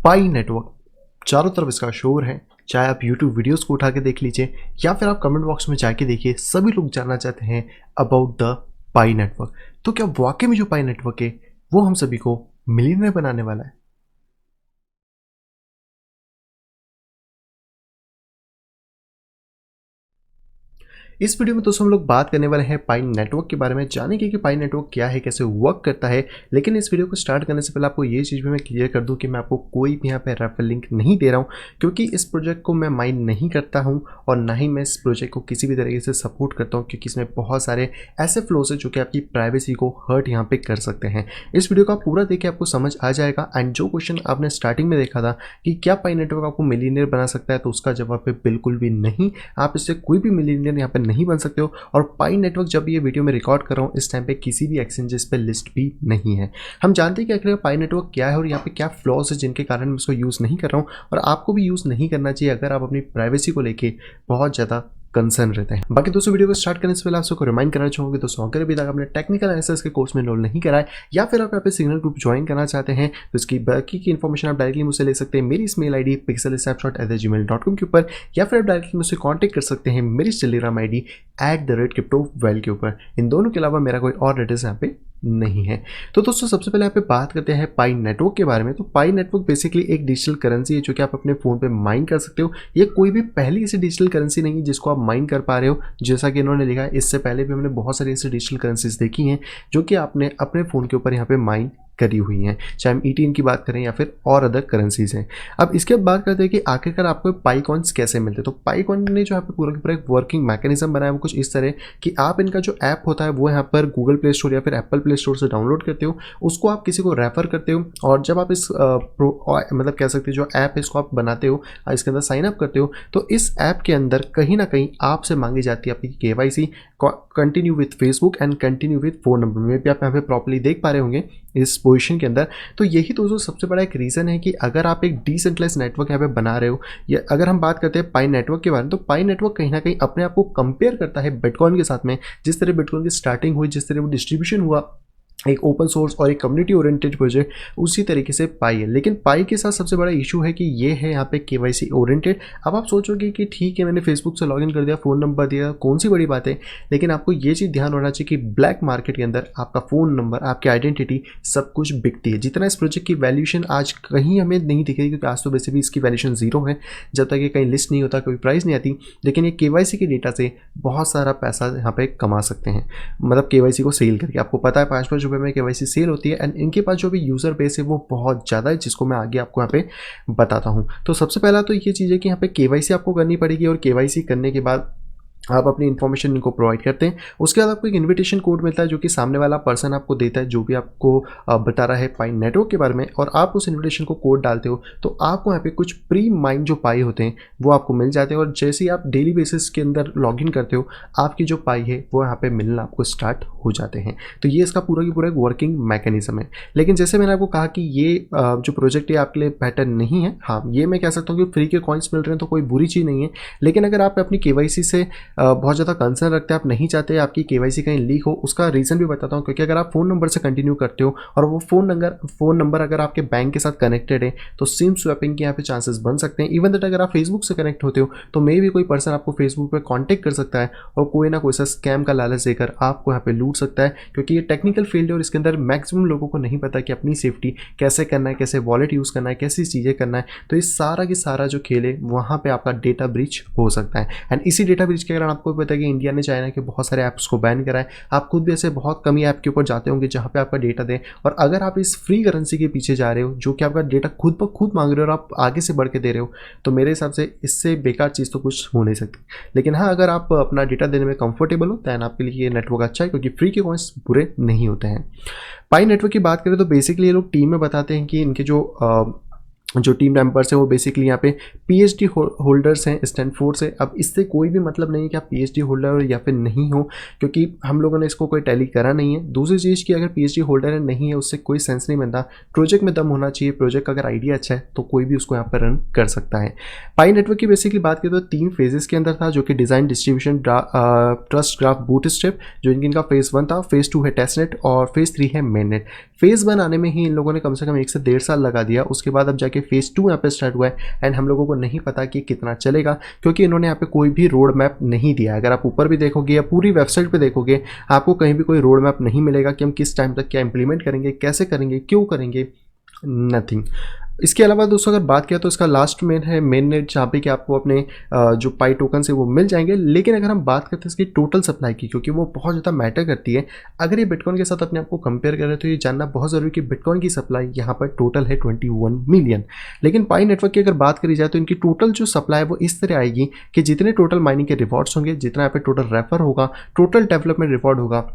पाई network, चारों तरफ इसका शोर है। चाहे आप यूट्यूब वीडियोस को उठा के देख लीजिए या फिर आप कमेंट बॉक्स में जाके देखिए, सभी लोग जानना चाहते हैं अबाउट द पाई नेटवर्क। तो क्या वाकई में जो पाई नेटवर्क है वो हम सभी को मिलियनर बनाने वाला है? इस वीडियो में दोस्तों हम लोग बात करने वाले हैं पाई नेटवर्क के बारे में, जानेंगे कि पाई नेटवर्क क्या है, कैसे वर्क करता है। लेकिन इस वीडियो को स्टार्ट करने से पहले आपको ये चीज़ भी मैं क्लियर कर दूं कि मैं आपको कोई भी यहाँ पे रेफर लिंक नहीं दे रहा हूँ, क्योंकि इस प्रोजेक्ट को मैं माइन नहीं करता हूँ और ना ही मैं इस प्रोजेक्ट को किसी भी तरीके से सपोर्ट करता हूँ, क्योंकि इसमें बहुत सारे ऐसे फ्लोज है जो कि आपकी प्राइवेसी को हर्ट यहाँ पे कर सकते हैं। इस वीडियो को आप पूरा देखिए, आपको समझ आ जाएगा। एंड जो क्वेश्चन आपने स्टार्टिंग में देखा था कि क्या पाई नेटवर्क आपको मिलियनियर बना सकता है, तो उसका जवाब है बिल्कुल भी नहीं। आप इससे कोई भी मिलियनियर यहाँ पे नहीं बन सकते हो। और पाई नेटवर्क जब ये वीडियो में रिकॉर्ड कर रहा हूँ इस टाइम पे किसी भी एक्सचेंजेस पे लिस्ट भी नहीं है। हम जानते हैं कि आखिर पाई नेटवर्क क्या है और यहाँ पे क्या फ्लॉज है जिनके कारण मैं इसको यूज़ नहीं कर रहा हूँ, और आपको भी यूज़ नहीं करना चाहिए अगर आप अपनी प्राइवेसी को लेके बहुत ज़्यादा कंसर्न रहते हैं। बाकी दोस्तों, वीडियो को स्टार्ट करने से पहले आपको रिमाइंड करना चाहूँगा दोस्तों, अगर अभी तक आपने टेक्निकल एनालिसिस के कोर्स में एनरोल नहीं करा है या फिर आप यहाँ पे सिग्नल ग्रुप ज्वाइन करना चाहते हैं, तो इसकी बाकी की इन्फॉर्मेशन आप डायरेक्टली मुझसे ले सकते हैं मेरी इस मेल ID pixelsnapshot@gmail.com के ऊपर, या फिर आप डायरेक्टली मुझसे कॉन्टैक्ट कर सकते हैं मेरी टेलीग्राम ID @cryptoval के ऊपर। इन दोनों के अलावा मेरा कोई और एड्रेस यहाँ पे नहीं है। तो दोस्तों, सबसे पहले यहाँ पे बात करते हैं पाई नेटवर्क के बारे में। तो पाई नेटवर्क बेसिकली एक डिजिटल करेंसी है जो कि आप अपने फ़ोन पे माइन कर सकते हो। ये कोई भी पहली ऐसी डिजिटल करेंसी नहीं है जिसको आप माइन कर पा रहे हो। जैसा कि इन्होंने लिखा है, इससे पहले भी हमने बहुत सारी ऐसी डिजिटल करेंसीज देखी हैं जो कि आपने अपने फ़ोन के ऊपर यहाँ पे माइन करी हुई हैं, चाहे हम ETN की बात करें या फिर और अदर करेंसीज हैं। अब इसके बाद बात करते हैं कि आखिरकार आपको पाई कॉइन्स कैसे मिलते हैं। तो पाई कॉइन ने जो यहाँ पे पूरा का पूरा एक वर्किंग मैकेनिज्म बनाया है वो कुछ इस तरह कि आप इनका जो ऐप होता है वो यहाँ पर गूगल प्ले स्टोर या फिर एप्पल प्ले स्टोर से डाउनलोड करते हो, उसको आप किसी को रेफर करते हो, और जब आप इस मतलब कह सकते हो जो ऐप है इसको आप बनाते हो, इसके अंदर साइन अप करते हो, तो इस ऐप के अंदर कहीं ना कहीं आपसे मांगी जाती है आपकी KYC, continue with Facebook and continue with phone number में भी आप यहाँ पे प्रॉपर्ली देख पा रहे होंगे इस पोजीशन के अंदर। तो यही दोस्तों सबसे बड़ा एक रीज़न है कि अगर आप एक डिसेंट्रलाइज्ड नेटवर्क यहाँ पे बना रहे हो, या अगर हम बात करते हैं पाई नेटवर्क के बारे में, तो पाई नेटवर्क कहीं ना कहीं अपने आप को कंपेयर करता है बिटकॉइन के साथ में। जिस तरह बिटकॉइन की स्टार्टिंग हुई, जिस तरह वो डिस्ट्रीब्यूशन हुआ, एक ओपन सोर्स और एक कम्युनिटी ओरिएंटेड प्रोजेक्ट, उसी तरीके से पाई है। लेकिन पाई के साथ सबसे बड़ा इशू है कि ये है यहाँ पे KYC ओरिएंटेड। अब आप सोचोगे कि ठीक है, मैंने फेसबुक से लॉगिन कर दिया, फ़ोन नंबर दिया, कौन सी बड़ी बात है। लेकिन आपको ये चीज़ ध्यान होना चाहिए कि ब्लैक मार्केट के अंदर आपका फ़ोन नंबर, आपकी आइडेंटिटी सब कुछ बिकती है। जितना इस प्रोजेक्ट की वैल्यूएशन आज कहीं हमें नहीं दिखेगी, क्योंकि आज तो वैसे भी इसकी वैल्यूएशन 0 है, जब तक ये कहीं लिस्ट नहीं होता, कोई प्राइस नहीं आती। लेकिन ये KYC के डेटा से बहुत सारा पैसा यहाँ पे कमा सकते हैं, मतलब KYC को सेल करके। आपको पता है 5-5 रुपये में KYC सेल होती है, एंड इनके पास जो भी यूज़र बेस है वो बहुत ज़्यादा है, जिसको मैं आगे आपको यहाँ पे बताता हूँ। तो सबसे पहला तो ये चीज़ है कि यहाँ पे KYC आपको करनी पड़ेगी, और KYC करने के बाद आप अपनी इन्फॉर्मेशन इनको प्रोवाइड करते हैं। उसके बाद आपको एक इनविटेशन कोड मिलता है जो कि सामने वाला पर्सन आपको देता है, जो भी आपको बता रहा है पाई नेटवर्क के बारे में, और आप उस इनविटेशन को कोड डालते हो तो आपको यहाँ पे कुछ प्री माइन जो पाई होते हैं वो आपको मिल जाते हैं। और जैसे ही आप डेली बेसिस के अंदर लॉगिन करते हो, आपकी जो पाई है वो यहाँ पे मिलना आपको स्टार्ट हो जाते हैं। तो ये इसका पूरा की पूरा एक वर्किंग मैकेनिज्म है। लेकिन जैसे मैंने आपको कहा कि ये जो प्रोजेक्ट है आपके लिए बेटर नहीं है। हाँ, ये मैं कह सकता हूँ कि फ्री के कॉइन्स मिल रहे हैं तो कोई बुरी चीज़ नहीं है। लेकिन अगर आप अपनी KYC से बहुत ज़्यादा कंसर्न रखते हैं, आप नहीं चाहते आपकी KYC कहीं लीक हो, उसका रीज़न भी बताता हूँ। क्योंकि अगर आप फ़ोन नंबर से कंटिन्यू करते हो और वो फ़ोन नंबर अगर आपके बैंक के साथ कनेक्टेड है, तो सिम स्वैपिंग के यहाँ पे चांसेस बन सकते हैं। इवन दैट अगर आप फेसबुक से कनेक्ट होते हो तो मे भी कोई पर्सन आपको फेसबुक पे कांटेक्ट कर सकता है और कोई ना कोई सा स्कैम का लालच देकर आपको यहाँ पे लूट सकता है। क्योंकि ये टेक्निकल फील्ड है और इसके अंदर मैक्सिमम लोगों को नहीं पता कि अपनी सेफ्टी कैसे करना है, कैसे वॉलेट यूज़ करना है, कैसी चीज़ें करना है। तो इस सारा की सारा जो खेल है वहाँ पर आपका डेटा ब्रीच हो सकता है। एंड इसी डेटा ब्रीच के कारण आपको पता है कि इंडिया ने, चाइना के बहुत सारे ऐप्स को बैन करा है। आप खुद भी ऐसे बहुत कम ही ऐप के ऊपर जाते होंगे जहाँ पे आपका डेटा दें, और अगर आप इस फ्री करेंसी के पीछे जा रहे हो जो कि आपका डेटा खुद ब खुद मांग रहे हो और आप आगे से बढ़ के दे रहे हो, तो मेरे हिसाब से इससे बेकार चीज़ तो कुछ हो नहीं सकती। लेकिन हाँ, अगर आप अपना डेटा देने में कंफर्टेबल हो दैन आपके लिए ये नेटवर्क अच्छा है, क्योंकि फ्री के कॉइन्स बुरे नहीं होते हैं। पाई नेटवर्क की बात करें तो बेसिकली ये लोग टीम में बताते हैं कि इनके जो टीम मेंबर्स हैं वो बेसिकली यहाँ पे PhD होल्डर्स हैं स्टैनफोर्ड से। अब इससे कोई भी मतलब नहीं है कि आप PhD होल्डर हो या फिर नहीं हो, क्योंकि हम लोगों ने इसको कोई टैली करा नहीं है। दूसरी चीज़ कि अगर PhD होल्डर है नहीं है, उससे कोई सेंस नहीं बनता। प्रोजेक्ट में दम होना चाहिए, प्रोजेक्ट का अगर आइडिया अच्छा है तो कोई भी उसको यहाँ पर रन कर सकता है। पाई नेटवर्क की बेसिकली बात करें तो 3 फेजेस के अंदर था, जो कि design, distribution, trust graph, bootstrap, जो इनका फेज़ 1 था। फेज़ 2 है टेस्टनेट और फेज़ 3 है मेननेट। फेज़ 1 आने में ही इन लोगों ने कम से कम 1 से 1.5 साल लगा दिया। उसके बाद अब जाके फेज़ 2 यहाँ पे स्टार्ट हुआ है एंड हम लोगों को नहीं पता कि कितना चलेगा, क्योंकि इन्होंने यहाँ पे कोई भी रोड मैप नहीं दिया। अगर आप ऊपर भी देखोगे या पूरी वेबसाइट पे देखोगे, आपको कहीं भी कोई रोड मैप नहीं मिलेगा कि हम किस टाइम तक क्या इंप्लीमेंट करेंगे, कैसे करेंगे, क्यों करेंगे, नथिंग। इसके अलावा दोस्तों अगर बात किया तो इसका लास्ट मेन है मेन नेट, जहाँ पे कि आपको अपने जो पाई टोकन है वो मिल जाएंगे। लेकिन अगर हम बात करते हैं इसकी टोटल सप्लाई की, क्योंकि वो बहुत ज़्यादा मैटर करती है, अगर ये बिटकॉइन के साथ अपने आप को कंपेयर करें तो ये जानना बहुत ज़रूरी कि बिटकॉइन की सप्लाई यहाँ पर टोटल है 21 मिलियन। लेकिन पाई नेटवर्क की अगर बात करी जाए तो इनकी टोटल जो सप्लाई है वो इस तरह आएगी कि जितने टोटल माइनिंग के रिवॉर्ड्स होंगे, जितना यहाँ पे टोटल रेफर होगा, टोटल डेवलपमेंट रिवॉर्ड होगा,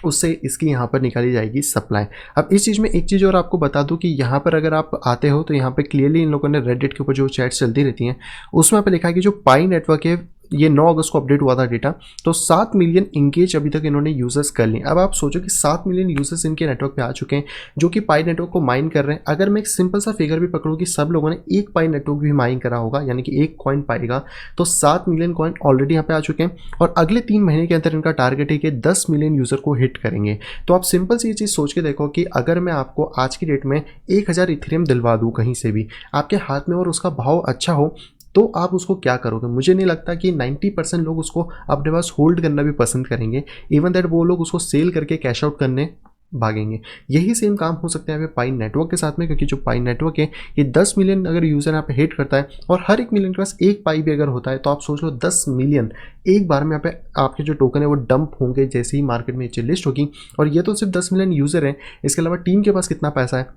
उससे इसकी यहाँ पर निकाली जाएगी सप्लाई। अब इस चीज़ में एक चीज़ और आपको बता दूं कि यहाँ पर अगर आप आते हो तो यहाँ पे क्लियरली इन लोगों ने रेडिट के ऊपर जो चैट्स चलती रहती हैं उसमें पे लिखा है कि जो पाई नेटवर्क है ये 9 अगस्त को अपडेट हुआ था डेटा, तो 7 मिलियन इंगेज अभी तक इन्होंने यूजर्स कर ली। अब आप सोचो कि 7 मिलियन यूजर्स इनके नेटवर्क पे आ चुके हैं जो कि पाई नेटवर्क को माइन कर रहे हैं। अगर मैं एक सिंपल सा फिगर भी पकड़ूँ कि सब लोगों ने एक पाई नेटवर्क भी माइन करा होगा, यानी कि एक कॉइन पाएगा, तो 7 मिलियन कॉइन ऑलरेडी यहाँ पे आ चुके हैं और अगले 3 महीने के अंदर इनका टारगेट है कि 10 मिलियन यूजर को हिट करेंगे। तो आप सिंपल सी ये चीज़ सोच के देखो कि अगर मैं आपको आज की डेट में 1000 इथेरियम दिलवा दूँ कहीं से भी आपके हाथ में और उसका भाव अच्छा हो, तो आप उसको क्या करोगे? मुझे नहीं लगता कि 90% लोग उसको अपने पास होल्ड करना भी पसंद करेंगे, इवन दैट वो लोग उसको सेल करके कैश आउट करने भागेंगे। यही सेम काम हो सकता है पाई नेटवर्क के साथ में, क्योंकि जो पाई नेटवर्क है ये 10 मिलियन अगर यूज़र यहाँ पे हिट करता है और हर एक मिलियन के पास एक पाई भी अगर होता है, तो आप सोच लो 10 मिलियन एक बार में यहाँ पे आपके जो टोकन है वो डंप होंगे जैसे ही मार्केट में ये लिस्ट होगी। और ये तो सिर्फ 10 मिलियन यूज़र हैं, इसके अलावा टीम के पास कितना पैसा है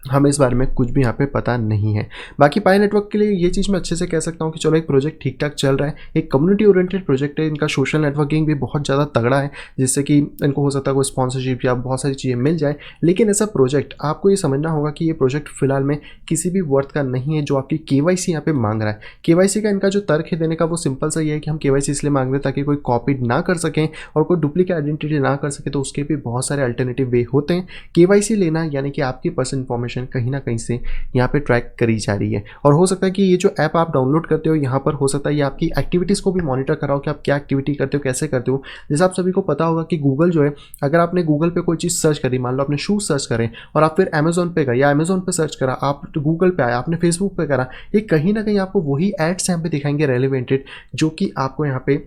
हमें इस बारे में कुछ भी यहाँ पे पता नहीं है। बाकी पाई नेटवर्क के लिए ये चीज़ मैं अच्छे से कह सकता हूँ कि चलो एक प्रोजेक्ट ठीक ठाक चल रहा है, एक कम्युनिटी ओरिएंटेड प्रोजेक्ट है, इनका सोशल नेटवर्किंग भी बहुत ज़्यादा तगड़ा है, जिससे कि इनको हो सकता है कोई स्पॉन्सरशिप या बहुत सारी चीज़ें मिल जाए। लेकिन ऐसा प्रोजेक्ट आपको ये समझना होगा कि ये प्रोजेक्ट फिलहाल में किसी भी वर्थ का नहीं है जो आपकी KYC यहाँ पे मांग रहा है। KYC का इनका जो तर्क है देने का वो सिंपल सा ये है कि हम KYC इसलिए मांग रहे हैं ताकि कोई कॉपी ना कर सकें और कोई डुप्लीकेट आइडेंटिटी ना कर सके, तो उसके भी बहुत सारे अल्टरनेटिव वे होते हैं। KYC लेना यानी कि आपकी पर्सनल इंफॉर्मेशन कहीं ना कहीं यहाँ पे ट्रैक करी जा रही है, और हो सकता है कि ये जो ऐप आप डाउनलोड करते हो यहाँ पर हो सकता है ये आपकी एक्टिविटीज़ को भी मॉनिटर कराओ कि आप क्या एक्टिविटी करते हो, कैसे करते हो। जैसे आप सभी को पता होगा कि गूगल जो है, अगर आपने गूगल पे कोई चीज़ सर्च करी, मान लो आपने शूज सर्च करें और आप फिर अमेजोन पे गए या अमेजोन पे सर्च करा, आप गूगल पे आया, आपने फेसबुक पे करा, ये कहीं ना कहीं आपको वही एड्स यहाँ पे दिखाएंगे रेलिवेंटेड जो कि आपको यहाँ पे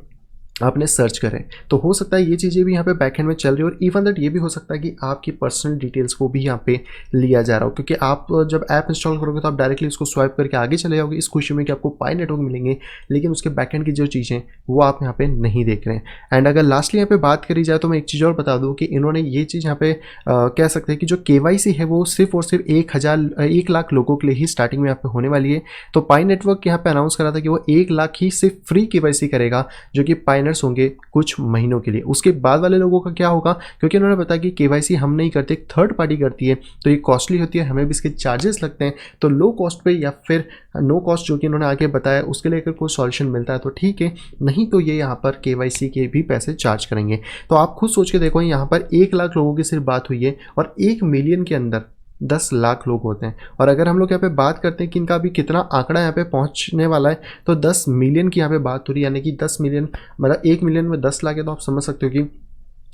आपने सर्च करें। तो हो सकता है ये चीज़ें भी यहाँ पे बैकएंड में चल रही है, और इवन दैट ये भी हो सकता है कि आपकी पर्सनल डिटेल्स को भी यहाँ पे लिया जा रहा हो, क्योंकि आप जब ऐप इंस्टॉल करोगे तो आप डायरेक्टली उसको स्वाइप करके आगे चले जाओगे इस खुशी में कि आपको पाई नेटवर्क मिलेंगे, लेकिन उसके बैकएंड की जो चीज़ें वो आप यहाँ पे नहीं देख रहे हैं। एंड अगर लास्टली यहाँ पे बात करी जाए तो मैं एक चीज़ और बता दूँ कि इन्होंने ये चीज़ यहाँ पे कह सकते हैं कि जो KYC है वो सिर्फ और सिर्फ 1 लाख लोगों के लिए ही स्टार्टिंग में यहाँ पे होने वाली है। तो पाई नेटवर्क यहाँ पे अनाउंस करा था कि वो 1 लाख ही सिर्फ फ्री KYC करेगा जो कि पाइनर्स होंगे कुछ महीनों के लिए। उसके बाद वाले लोगों का क्या होगा, क्योंकि उन्होंने बताया कि KYC हम नहीं करते, एक थर्ड पार्टी करती है, तो ये कॉस्टली होती है, हमें भी इसके चार्जेस लगते हैं। तो लो कॉस्ट पे या फिर नो कॉस्ट जो कि इन्होंने आगे बताया उसके लिए अगर कोई सॉल्यूशन मिलता है तो ठीक है, नहीं तो ये यहाँ पर KYC के भी पैसे चार्ज करेंगे। तो आप खुद सोच के देखो, यहाँ पर 1 लाख लोगों की सिर्फ बात हुई है और 1 मिलियन के अंदर 10 लाख लोग होते हैं। और अगर हम लोग यहाँ पे बात करते हैं कि इनका अभी कितना आंकड़ा यहाँ पे पहुँचने वाला है, तो 10 मिलियन की यहाँ पे बात हो रही है, यानी कि 10 मिलियन मतलब 1 मिलियन में 10 लाख है, तो आप समझ सकते हो कि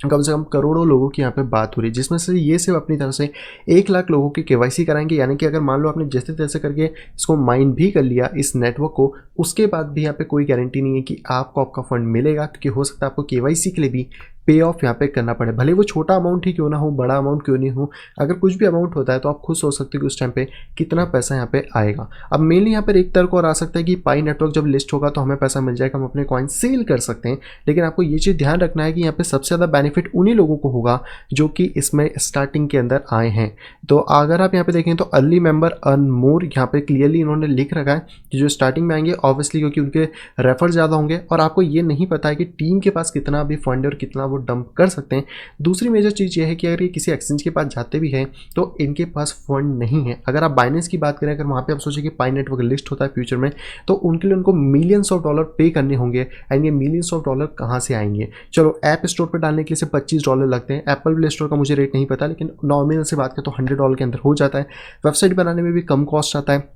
कम से कम करोड़ों लोगों की यहाँ पे बात हो रही है, जिसमें से ये सिर्फ अपनी तरफ से 1 लाख लोगों की KYC कराएंगे। यानी कि अगर मान लो आपने जैसे तैसे करके इसको माइन भी कर लिया इस नेटवर्क को, उसके बाद भी यहाँ पे कोई गारंटी नहीं है कि आपको आपका फंड मिलेगा, क्योंकि हो सकता है आपको KYC के लिए भी पे ऑफ यहाँ पे करना पड़े, भले वो छोटा अमाउंट ही क्यों ना हो, बड़ा अमाउंट क्यों नहीं हो। अगर कुछ भी अमाउंट होता है तो आप खुद सोच सकते हो कि उस टाइम पे कितना पैसा यहाँ पे आएगा। अब मेनली यहाँ पर एक तर्क और आ सकता है कि पाई नेटवर्क जब लिस्ट होगा तो हमें पैसा मिल जाएगा, हम अपने कॉइन सेल कर सकते हैं। लेकिन आपको ये चीज़ ध्यान रखना है कि यहाँ पे सबसे ज़्यादा बेनिफिट उन्हीं लोगों को होगा जो कि इसमें स्टार्टिंग के अंदर आए हैं। तो अगर आप यहाँ पे देखें तो अर्ली मेंबर अर्न मोर यहाँ पे क्लियरली इन्होंने लिख रखा है कि जो स्टार्टिंग में आएंगे ऑब्वियसली क्योंकि उनके रेफर ज़्यादा होंगे, और आपको ये नहीं पता है कि टीम के पास कितना भी फंड और कितना वो डंप कर सकते हैं। दूसरी मेजर चीज़ ये है कि अगर ये किसी एक्सचेंज के पास जाते भी हैं तो इनके पास फंड नहीं है। अगर आप बाइनेंस की बात करें, अगर वहाँ पे आप सोचें कि पाई नेटवर्क लिस्ट होता है फ्यूचर में, तो उनके लिए उनको मिलियंस ऑफ डॉलर पे करने होंगे, एंड ये मिलियंस ऑफ डॉलर कहाँ से आएंगे। चलो ऐप स्टोर पर डालने के लिए सिर्फ $25 लगते हैं, एप्पल प्ले स्टोर का मुझे रेट नहीं पता, लेकिन नॉर्मल से बात करें तो $100 के अंदर हो जाता है। वेबसाइट बनाने में भी कम कॉस्ट आता है,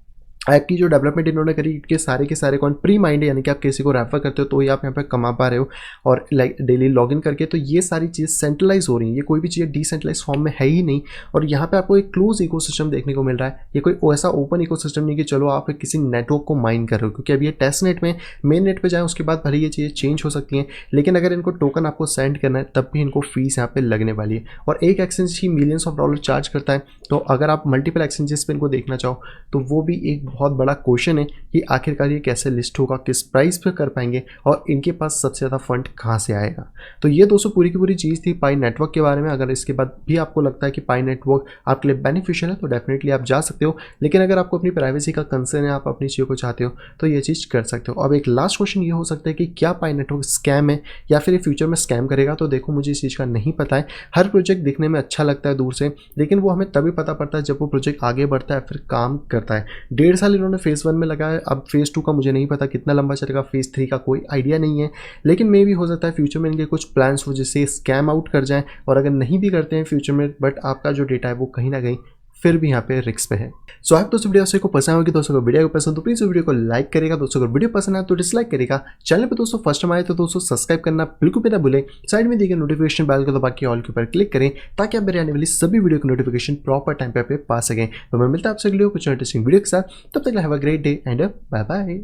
ऐप की जो डेवलपमेंट इन्होंने करी के सारे कौन प्री माइंड है, यानी कि आप किसी को रेफर करते हो तो ही आप यहाँ पे कमा पा रहे हो और लाइक डेली लॉगिन करके। तो ये सारी चीज़ सेंट्रलाइज हो रही है, ये कोई भी चीज़ डिसेंट्रलाइज फॉर्म में है ही नहीं। और यहाँ पे आपको एक क्लोज इकोसिस्टम देखने को मिल रहा है, ये कोई ऐसा ओपन इकोसिस्टम नहीं कि चलो आप किसी नेटवर्क को माइन कर रहे हो, क्योंकि अभी ये टेस्ट नेट में मेन नेट पर जाए उसके बाद भले ये चीज़ें चेंज हो सकती हैं, लेकिन अगर इनको टोकन आपको सेंड करना है तब भी इनको फीस यहाँ पे लगने वाली है। और एक exchange he millions of dollar charge करता है, तो अगर आप मल्टीपल एक्सचेंजेस पे इनको देखना चाहो तो वो भी एक बहुत बड़ा क्वेश्चन है कि आखिरकार ये कैसे लिस्ट होगा, किस प्राइस पे कर पाएंगे और इनके पास सबसे ज़्यादा फंड कहाँ से आएगा। तो ये दोस्तों पूरी की पूरी चीज़ थी पाई नेटवर्क के बारे में। अगर इसके बाद भी आपको लगता है कि पाई नेटवर्क आपके लिए बेनिफिशियल है तो डेफिनेटली आप जा सकते हो, लेकिन अगर आपको अपनी प्राइवेसी का कंसर्न है, आप अपनी चीज़ों को चाहते हो तो ये चीज़ कर सकते हो। अब एक लास्ट क्वेश्चन ये हो सकता है कि क्या पाई नेटवर्क स्कैम है या फिर फ्यूचर में स्कैम करेगा। तो देखो मुझे इस चीज़ का नहीं पता है। हर प्रोजेक्ट दिखने में अच्छा लगता है दूर से, लेकिन वो हमें तभी पता पड़ता है जब वो प्रोजेक्ट आगे बढ़ता है फिर काम करता है। 1.5 साल इन्होंने फेज़ 1 में लगाया, अब फेज़ 2 का मुझे नहीं पता कितना लंबा चलेगा, फेज़ 3 का कोई आइडिया नहीं है, लेकिन मे भी हो सकता है फ्यूचर में इनके कुछ प्लान्स हो जिससे स्कैम आउट कर जाएं। और अगर नहीं भी करते हैं फ्यूचर में, बट आपका जो डेटा है वो कहीं ना कहीं फिर भी यहाँ पे रिस्क पे है। सो आप दोस्तों वीडियो को पसंद होगी, दोस्तों को वीडियो को पसंद तो प्लीज वीडियो को लाइक करेगा, दोस्तों को वीडियो पसंद आए तो डिसलाइक करेगा। चैनल पे दोस्तों फर्स्ट टाइम आए तो दोस्तों सब्सक्राइब करना बिल्कुल भी ना भूलें। साइड में दिए गए नोटिफिकेशन बेल को दबा के ऑल के ऊपर क्लिक करें ताकि आप मेरे आने वाली सभी वीडियो की नोटिफिकेशन प्रॉपर टाइम पे पा सकें। तो मैं मिलता है आपसे अगले कुछ इंटरेस्टिंग वीडियो के साथ, तब तक have a great day and bye bye.